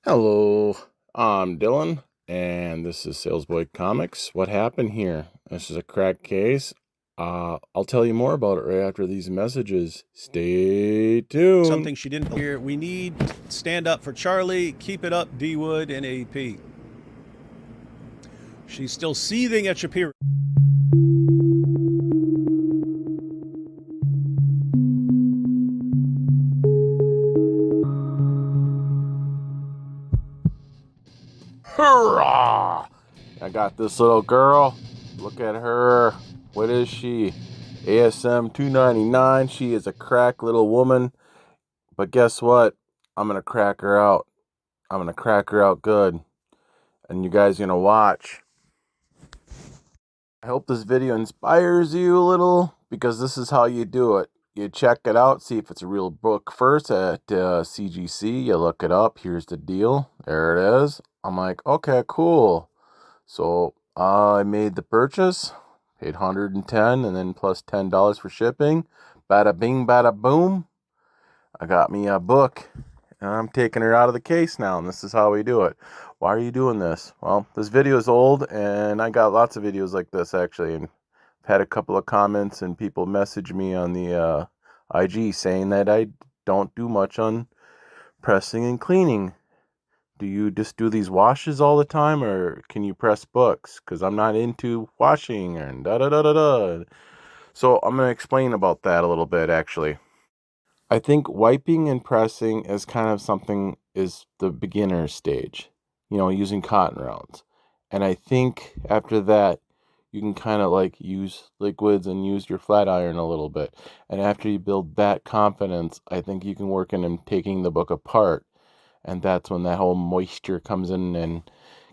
Hello, I'm Dylan, and this is Salesboy Comics. What happened here? This is a crack case. I'll tell you more about it right after these messages. Stay tuned. Something she didn't hear. We need stand up for Charlie, keep it up, D Wood, and AP. She's still seething at Shapiro. Hurrah! I got this little girl. Look at her. What is she? ASM 299. She is a crack little woman. But guess what? I'm going to crack her out. I'm going to crack her out good. And you guys going to watch. I hope this video inspires you a little, because this is how you do it. You check it out, see if it's a real book first at CGC. You look it up. Here's the deal. There it is. I'm like, okay, cool. So I made the purchase, paid $110, and then plus $10 for shipping. Bada bing, bada boom. I got me a book, and I'm taking her out of the case now, and this is how we do it. Why are you doing this? Well, this video is old, and I got lots of videos like this, actually, and I've had a couple of comments, and people message me on the IG saying that I don't do much on pressing and cleaning. Do you just do these washes all the time, or can you press books? Because I'm not into washing and da-da-da-da-da. So I'm going to explain about that a little bit, actually. I think wiping and pressing is kind of something is the beginner stage, using cotton rounds. And I think after that, you can kind of like use liquids and use your flat iron a little bit. And after you build that confidence, I think you can work in taking the book apart. And that's when that whole moisture comes in and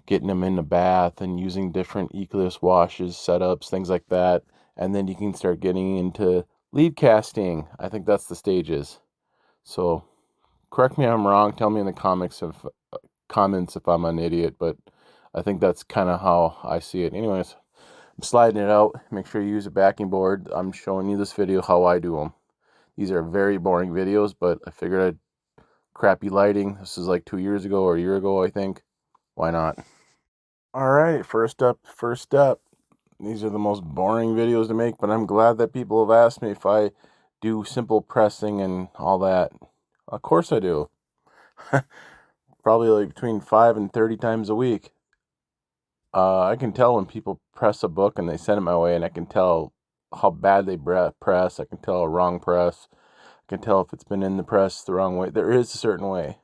getting them in the bath and using different eclipse washes, setups, things like that. And then you can start getting into lead casting. I think that's the stages. So correct me if I'm wrong. Tell me in the comments if I'm an idiot, but I think that's kind of how I see it. Anyways, I'm sliding it out. Make sure you use a backing board. I'm showing you this video how I do them. These are very boring videos, but I figured I'd crappy lighting. This is like 2 years ago or a year ago, I think. Why not? All right, first step. These are the most boring videos to make, but I'm glad that people have asked me if I do simple pressing and all that. Of course I do. Probably like between 5 and 30 times a week. I can tell when people press a book and they send it my way, and I can tell how bad they press. I can tell a wrong press. I can tell if it's been in the press the wrong way. There is a certain way.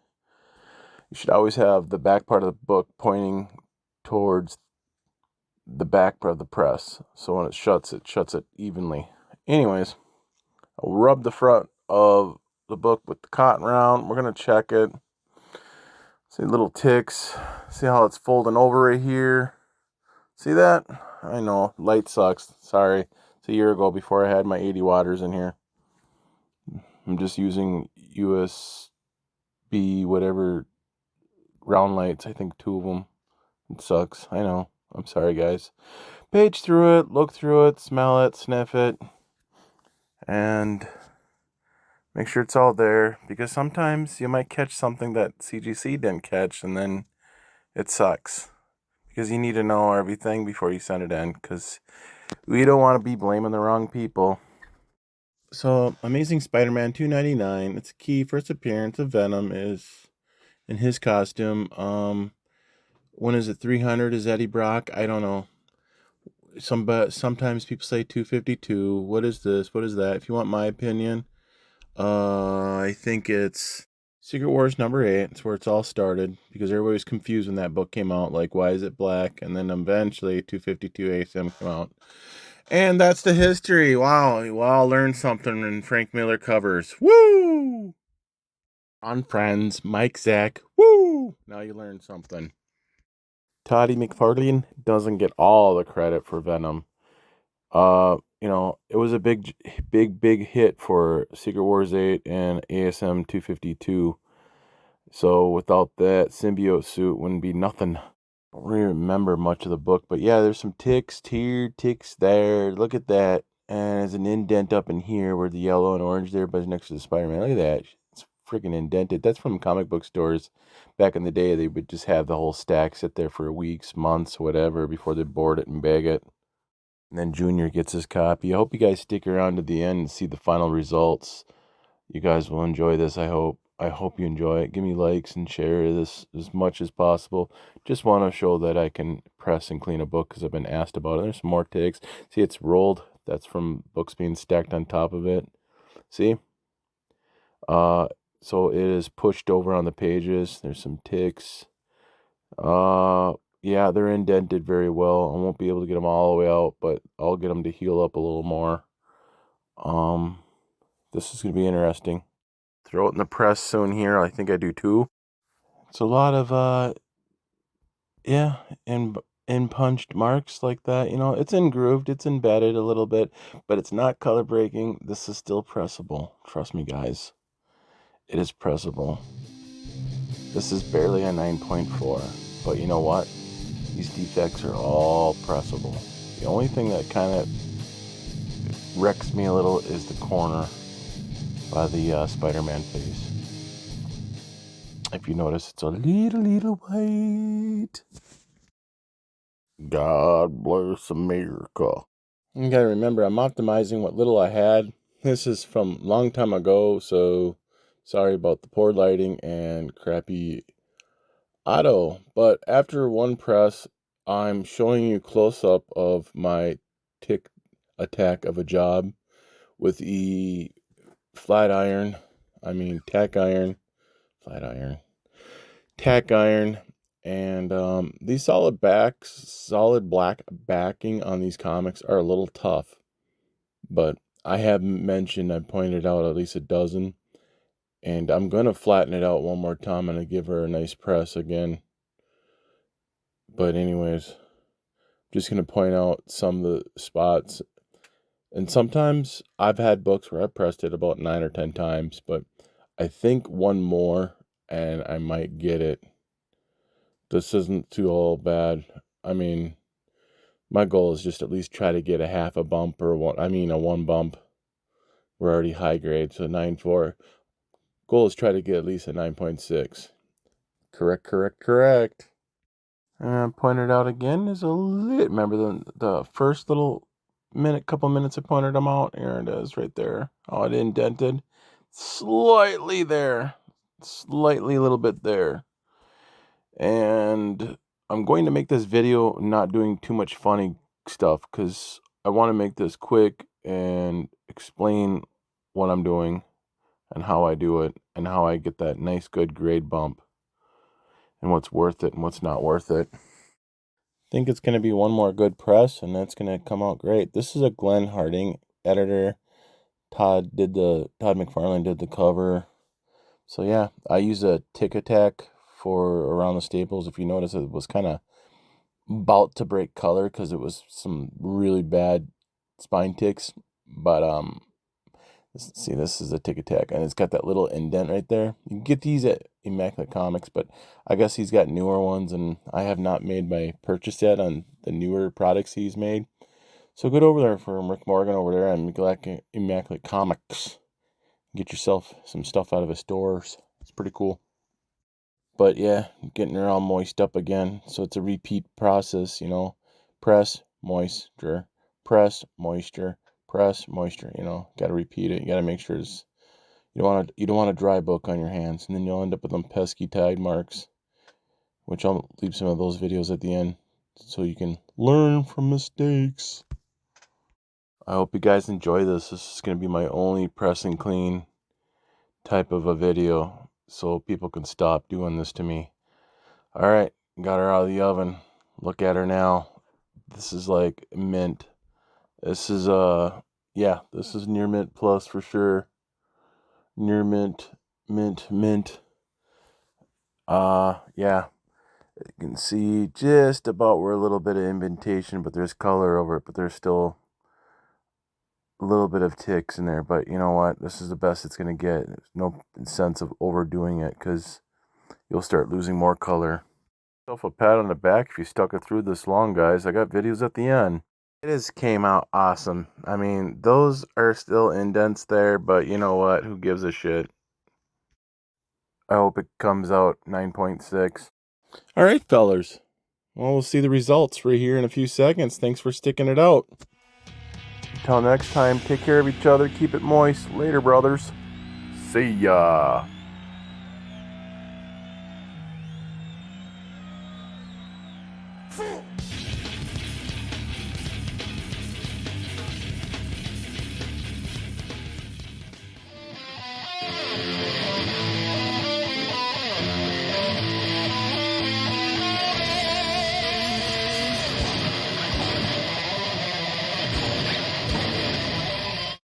You should always have the back part of the book pointing towards the back part of the press. So when it shuts it evenly. Anyways, I'll rub the front of the book with the cotton round. We're going to check it. See little ticks. See how it's folding over right here. See that? I know, light sucks. Sorry. It's a year ago before I had my 80 watters in here. I'm just using USB, whatever, round lights. I think 2 of them. It sucks. I know. I'm sorry, guys. Page through it, look through it, smell it, sniff it, and make sure it's all there, because sometimes you might catch something that CGC didn't catch, and then it sucks. Because you need to know everything before you send it in, because we don't want to be blaming the wrong people. So, Amazing Spider-Man 299, its key first appearance of Venom is in his costume. When is it 300? Is Eddie Brock? I don't know. Sometimes people say 252. What is this? What is that? If you want my opinion, I think it's Secret Wars number 8. It's where it's all started, because everybody was confused when that book came out. Like, why is it black? And then eventually 252 ASM came out. And that's the history. Wow, learned something in Frank Miller covers. Woo! On Friends, Mike Zack. Woo! Now you learned something. Toddy McFarlane doesn't get all the credit for Venom. It was a big hit for Secret Wars 8 and ASM 252. So without that symbiote suit, wouldn't be nothing. I don't really remember much of the book, but yeah, there's some ticks here, ticks there. Look at that. And there's an indent up in here where the yellow and orange there, but it's next to the Spider-Man. Look at that. It's freaking indented. That's from comic book stores. Back in the day, they would just have the whole stack sit there for weeks, months, whatever, before they board it and bag it. And then Junior gets his copy. I hope you guys stick around to the end and see the final results. You guys will enjoy this, I hope. I hope you enjoy it. Give me likes and share this as much as possible. Just want to show that I can press and clean a book because I've been asked about it. There's some more ticks. See, it's rolled. That's from books being stacked on top of it. See? Uh, so it is pushed over on the pages. There's some ticks. Yeah, they're indented very well. I won't be able to get them all the way out, but I'll get them to heal up a little more. Um, this is going to be interesting. Throw it in the press soon here. I think I do too. It's a lot of yeah, in punched marks like that. It's engrooved, it's embedded a little bit, but it's not color breaking. This is still pressable. Trust me, guys. It is pressable. This is barely a 9.4, but you know what? These defects are all pressable. The only thing that kind of wrecks me a little is the corner by the Spider-Man face. If you notice, it's a little white. God bless America. You gotta remember, I'm optimizing what little I had. This is from a long time ago, so sorry about the poor lighting and crappy auto. But after one press, I'm showing you close up of my tick attack of a job with the flat iron, tack iron, flat iron, tack iron, and these solid black backing on these comics are a little tough, but I have mentioned, I pointed out at least a dozen, and I'm going to flatten it out one more time and I give her a nice press again. But anyways, just going to point out some of the spots. And sometimes I've had books where I pressed it about 9 or 10 times, but I think one more and I might get it. This isn't too all bad. My goal is just at least try to get a half a bump or a one bump. We're already high grade, so 9.4. Goal is try to get at least a 9.6. Correct. And pointed out again is a lit. Remember the first couple minutes I pointed them out? Here it is right there. Oh, it indented. Slightly there. Slightly a little bit there. And I'm going to make this video not doing too much funny stuff because I want to make this quick and explain what I'm doing and how I do it and how I get that nice good grade bump and what's worth it and what's not worth it. I think it's going to be one more good press and that's going to come out great. This is a Glenn Harding editor. Todd McFarlane did the cover. So yeah, I use a Tick Attack for around the staples. If you notice, it was kind of about to break color because it was some really bad spine ticks. But see, this is a Tick Attack, and it's got that little indent right there. You can get these at Immaculate Comics, but I guess he's got newer ones, and I have not made my purchase yet on the newer products he's made. So get over there for Rick Morgan over there on Immaculate Comics. Get yourself some stuff out of his stores. It's pretty cool. But yeah, getting her all moist up again. So it's a repeat process, press, moisture, press, moisture, press, moisture, got to repeat it. You got to make sure you don't want a dry book on your hands, and then you'll end up with them pesky tag marks, which I'll leave some of those videos at the end so you can learn from mistakes. I hope you guys enjoy this. This is going to be my only press and clean type of a video so people can stop doing this to me. All right, got her out of the oven. Look at her now. This is like mint. This is this is near mint plus for sure. Near mint. Yeah. You can see just about where a little bit of indentation, but there's color over it, but there's still a little bit of ticks in there. But you know what? This is the best it's going to get. There's no sense of overdoing it because you'll start losing more color. Yourself a pat on the back if you stuck it through this long, guys. I got videos at the end. It just came out awesome. Those are still indents there, but you know what? Who gives a shit? I hope it comes out 9.6. All right, fellers. Well, we'll see the results right here in a few seconds. Thanks for sticking it out. Until next time, take care of each other. Keep it moist. Later, brothers. See ya.